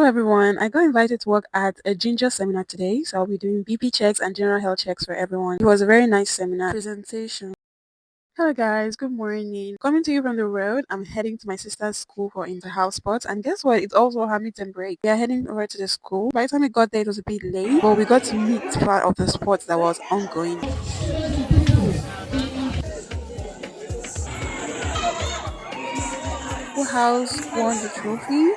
Hello everyone, I got invited to work at a ginger seminar today, so I'll be doing BP checks and general health checks for everyone. It was a very nice seminar presentation. Hello guys, good morning. Coming to you from the road, I'm heading to my sister's school for inter-house sports, and guess what? It's also Hamilton break. We are heading over to the school. By the time we got there, it was a bit late, but we got to meet part of the sports that was ongoing. School house won the trophy.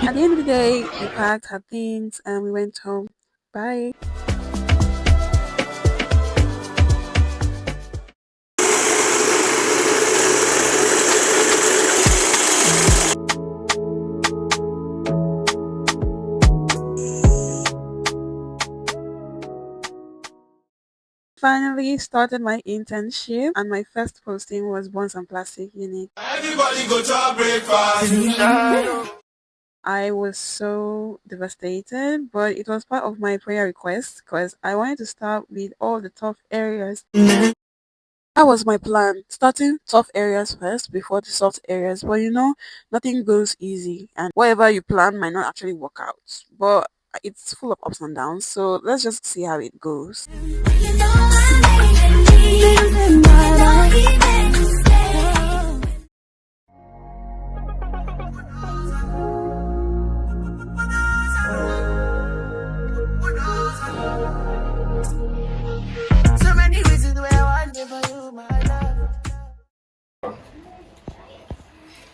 At the end of the day, we packed our things and we went home. Bye. Finally started my internship, and my first posting was Bonds and Plastic Unit. Everybody go to breakfast. I was so devastated, but it was part of my prayer request because I wanted to start with all the tough areas. That was my plan, starting tough areas first before the soft areas. But nothing goes easy, and whatever you plan might not actually work out. But it's full of ups and downs, so let's just see how it goes.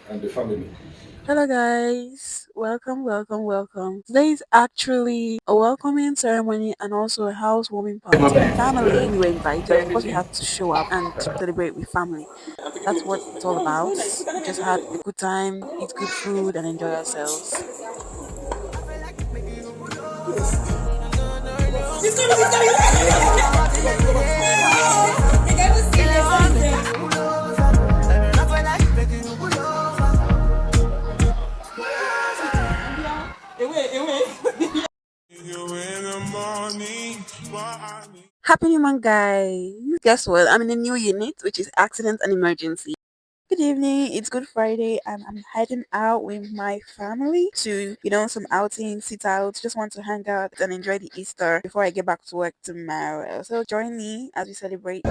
And the family. Hello guys, welcome. Today is actually a welcoming ceremony and also a housewarming party. Family, we were invited. Of course, we had to show up and celebrate with family. That's what it's all about. We just had a good time, eat good food, and enjoy ourselves. Happy New Month, guys! Guess what? I'm in a new unit, which is Accident and Emergency. Good evening. It's Good Friday, and I'm heading out with my family to, some outing, sit out. Just want to hang out and enjoy the Easter before I get back to work tomorrow. So join me as we celebrate.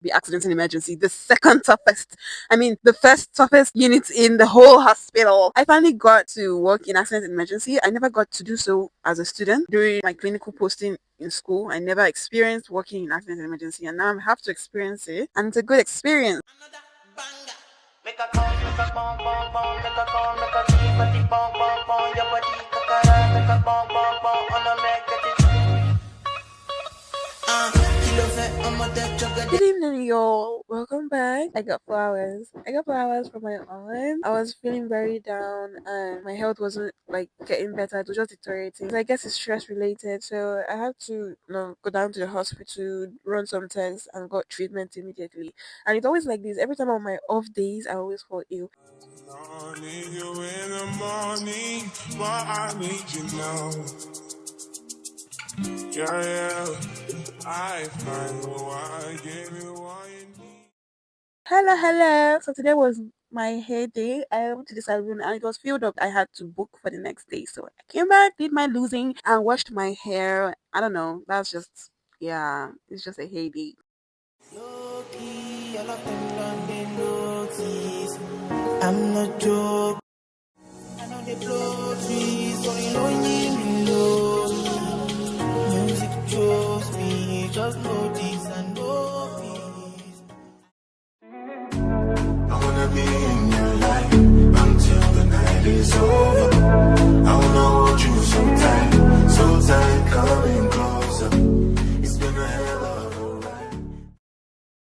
The accident and emergency, the second toughest, the first toughest unit in the whole hospital. I finally got to work in accident and emergency. I never got to do so as a student during my clinical posting in school. I never experienced working in accident and emergency, and now I have to experience it, and it's a good experience. Make a call, make a bong bong bong, make a call, make a keep body bong bong bong, your body kakara, make a bong bong bong, on a make it. Good evening, y'all. Welcome back. I got flowers. From my aunt. I was feeling very down, and my health wasn't getting better. It was just deteriorating. So I guess it's stress related. So I had to, go down to the hospital, run some tests, and got treatment immediately. And it's always like this. Every time on my off days, I always fall ill. I need you in the morning, but I need you now. Yeah. I find why I gave you what you need. Hello. So today was my hair day. I went to the salon and it was filled up. I had to book for the next day. So I came back, did my losing, and washed my hair. I don't know. That's just, it's just a hair day. I'm not joking. I know they blow trees, so you know you it's over. I wanna hold you so tight, coming closer. It's been a hell of a ride.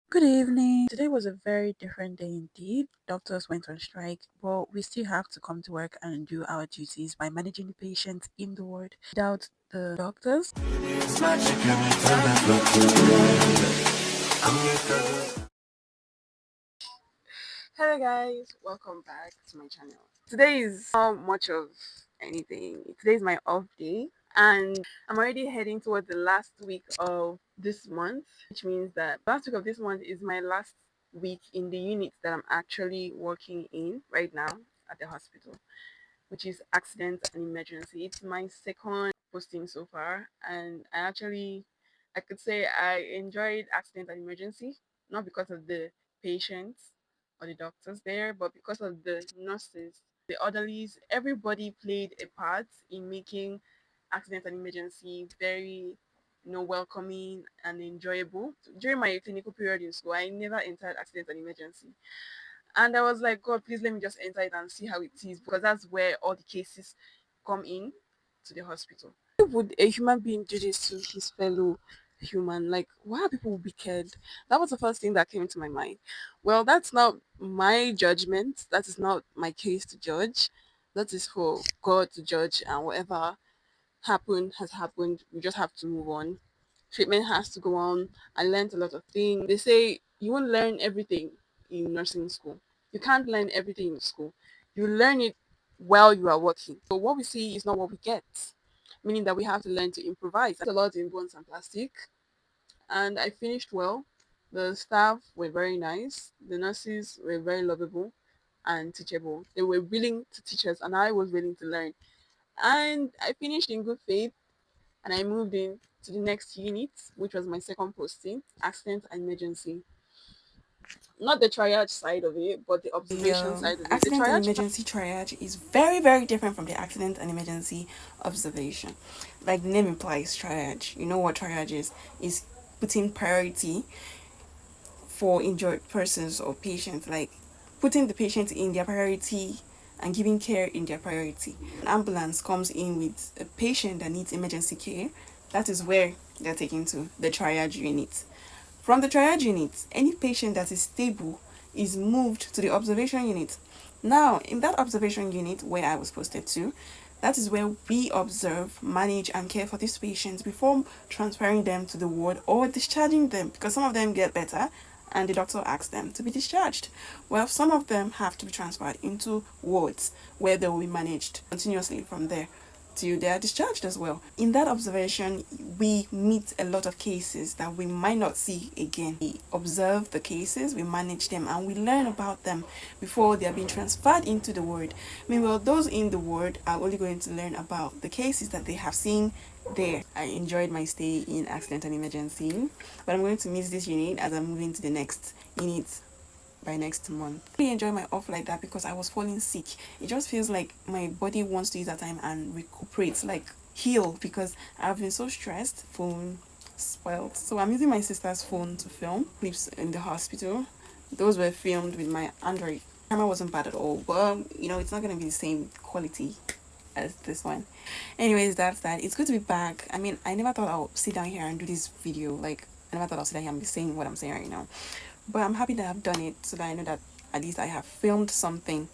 Good evening. Today was a very different day indeed. Doctors went on strike, but we still have to come to work and do our duties by managing the patients in the ward. Without the doctors, It's magic every time I look to you. I'm your girl. hello guys, welcome back to my channel. Today is not much of anything. Today is my off day and I'm already heading towards the last week of this month, which means that last week of this month is my last week in the unit that I'm actually working in right now at the hospital, which is accident and emergency. It's my second posting so far, and I could say I enjoyed accident and emergency, not because of the patients or the doctors there, but because of the nurses, the orderlies. Everybody played a part in making accident and emergency very welcoming and enjoyable. During my clinical period in school, I never entered accident and emergency, and I was like, God, please let me just enter it and see how it is, because that's where all the cases come in to the hospital. Why would a human being do this to his fellow human? Like, why are people wicked? That was the first thing that came into my mind. Well, that's not my judgment. That is not my case to judge. That is for God to judge, and whatever happened has happened. We just have to move on. Treatment has to go on. I learned a lot of things. They say you won't learn everything in nursing school. You can't learn everything in school. You learn it while you are working. So what we see is not what we get, meaning that we have to learn to improvise. That's a lot in bones and plastic, and I finished well. The staff were very nice. The nurses were very lovable and teachable. They were willing to teach us, and I was willing to learn. And I finished in good faith, and I moved in to the next unit, which was my second posting, accident and emergency. Not the triage side of it, but the The observation side of it. The accident and triage emergency triage is very, very different from the accident and emergency observation. Like the name implies, triage. You know what triage is? Is putting priority for injured persons or patients, like putting the patient in their priority and giving care in their priority. An ambulance comes in with a patient that needs emergency care. That is where they're taken to the triage unit. From the triage unit, any patient that is stable is moved to the observation unit. Now, in that observation unit where I was posted to, that is where we observe, manage, and care for these patients before transferring them to the ward or discharging them, because some of them get better and the doctor asks them to be discharged. Well, some of them have to be transferred into wards where they will be managed continuously from there till they are discharged as well. In that observation, we meet a lot of cases that we might not see again. We observe the cases, we manage them, and we learn about them before they are being transferred into the ward. Meanwhile, those in the ward are only going to learn about the cases that they have seen there. I enjoyed my stay in accident and emergency, but I'm going to miss this unit as I'm moving to the next unit by next month. I really enjoy my off like that because I was falling sick. It just feels like my body wants to use that time and recuperate, like heal, because I've been so stressed, phone spoiled. So I'm using my sister's phone to film clips in the hospital. Those were filmed with my Android. Camera wasn't bad at all, but it's not gonna be the same quality as this one. Anyways, that's that. It's good to be back. I mean, I never thought I'll sit down here and do this video. Like, I never thought I'll sit down here and be saying what I'm saying right now. But I'm happy that I've done it so that I know that at least I have filmed something.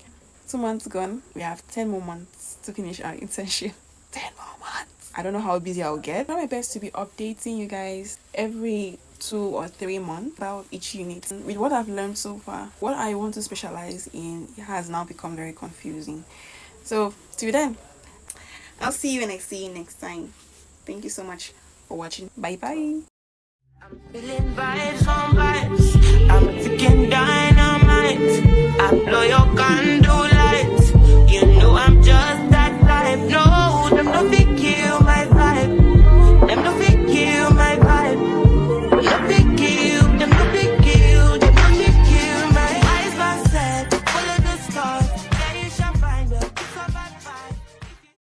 2 months gone. We have 10 more months to finish our internship. 10 more months. I don't know how busy I'll get. I'll try my best to be updating you guys every 2 or 3 months about each unit. With what I've learned so far, what I want to specialize in has now become very confusing. So, till then, I'll see you when I see you next time. Thank you so much for watching. Bye bye. I'm feeling vibes on vibes. I'm a ticking dynamite. I blow your gun.